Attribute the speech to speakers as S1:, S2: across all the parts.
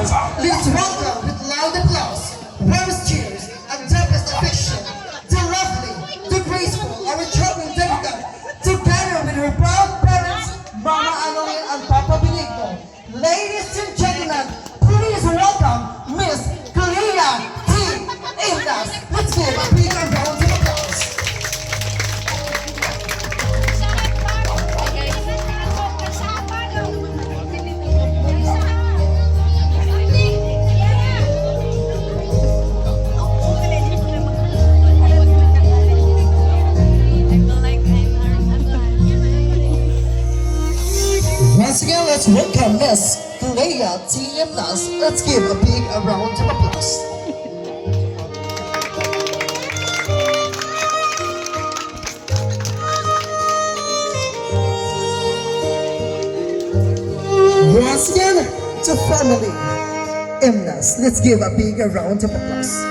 S1: stars, let's welcome with loud applause, warmest cheers, and deepest affection, the lovely, the graceful, our charming debutante, together with her proud parents, Mama Annalyn and Papa Benigno. Ladies and gentlemen, please welcome Miss Clea T. Inglas. Let's give a big round of applause. Once again, let's welcome Miss Clea T. Inglas. Let's give a big round of applause. Once again, to family Inglas, let's give a big round of applause.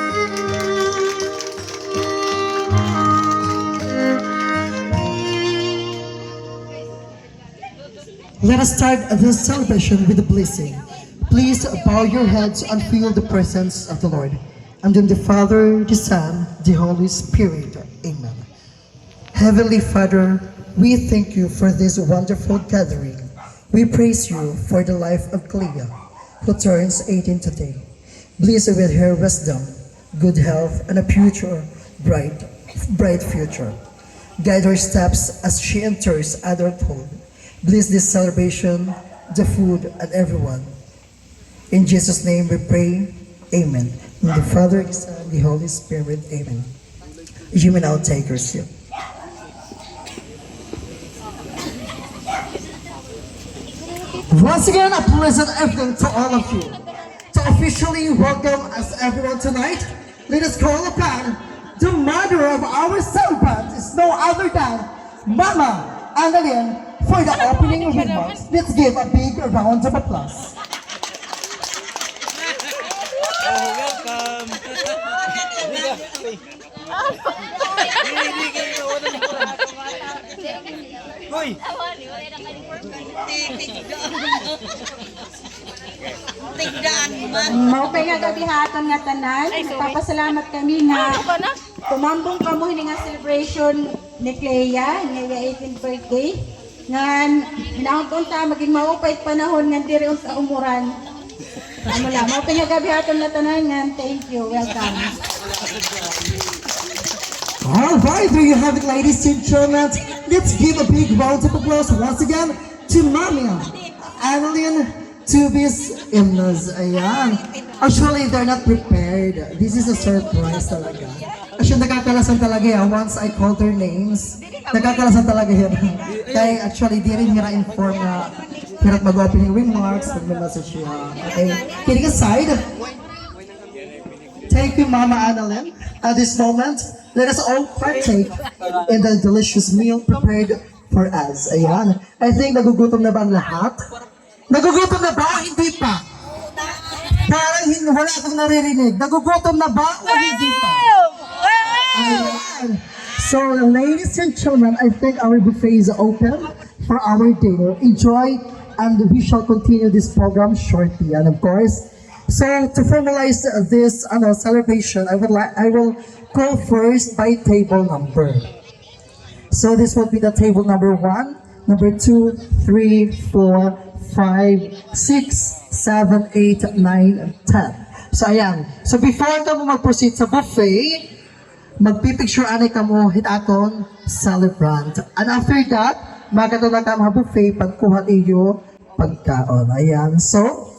S1: Let us start this celebration with a blessing. Please bow your heads and feel the presence of the Lord. And in the Father, the Son, the Holy Spirit. Amen. Heavenly Father, we thank you for this wonderful gathering. We praise you for the life of Clea, who turns 18 today. Bless her with her wisdom, good health, and a future, bright future. Guide her steps as she enters adulthood. Bless this celebration, the food, and everyone. In Jesus' name we pray, amen. In the Father, the Son, the Holy Spirit, amen. You may now take your seat. Once again, a pleasant evening to all of you. To officially welcome us everyone tonight, let us call upon the mother of our celebrant is no other than Mama Annalyn for the opening remarks. Let's give a big round of applause.
S2: Welcome! Hoy!
S3: Maupay nga gabihaton nga tanan, nagpapasalamat kami nga tumambong kamo hini nga celebration ni Clea, nga 18th birthday. Nga hinahon punta maging maupay panahon nga diri sa umuran. Mula, maupay nga gabihaton nga tanan nga, thank you, welcome.
S1: Alright, there you have it, ladies and gentlemen. Let's give a big round of applause once again to Mami Annalyn Tubis Inglas. Ayan. Actually, they're not prepared. This is a surprise talaga. Actually, nakakalasan talaga yan. Once I called their names, nakakalasan talaga yan. Kaya actually, di rin nila inform na hirap mag-opening remarks, mag-message siya. Okay. Kidding aside, thank you, Mama Annalyn. At this moment, let us all partake in the delicious meal prepared for us. Ayan. I think nagugutom na ba ang lahat? Nagugutom na ba? Hindi pa. Parang wala akong naririnig. Nagugutom na ba o hindi pa? Ayan. So, ladies and gentlemen, I think our buffet is open for our dinner. Enjoy, and we shall continue this program shortly. And of course, so to formalize this celebration, I will call first by table number. So this will be the table number 1, number 2, 3, 4, 5, 6, 7, 8, 9, 10. So ayan. So before ka mo mag-proceed sa buffet, magpipicture anay ka mo hitaton celebrant. And after that, magkatulad ka mga buffet pagkuha iyo pagkaon. Ayan. So,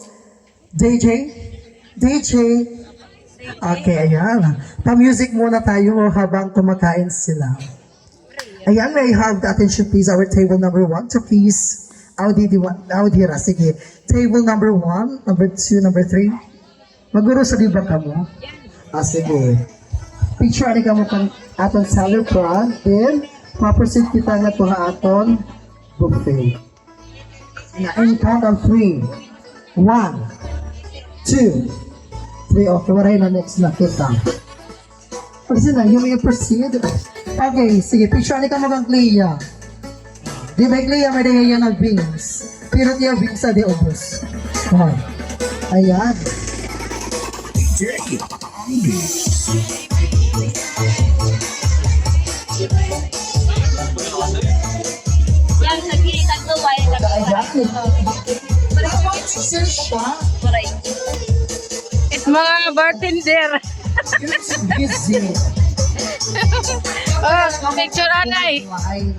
S1: DJ. Okay, ayan. Pa-music muna tayo habang kumakain sila. Ayan, may I have the attention please, our table number 1 to please Audira, sige. Table number 1, number 2, number 3. Maguro sa diba ka mo? Sige. Picture ani ka mo kang aton celebrant, then ma-proceed kita nga to ha aton buffet. And count on 3. 1, 2, 3. Okay, waray na next na kita. Kasi na, you may proceed. Okay, sige, picture ni ka mo kang Clea. Di ba Clea, may daya yan na beans. Pero tiya beans sa di obos. Okay. Ayan.
S4: Yang lagi tatlo ba yung
S1: Ayan. Serious ka?
S4: mga bartender.
S1: Busy.
S4: Oh, picture anay.
S1: Ay.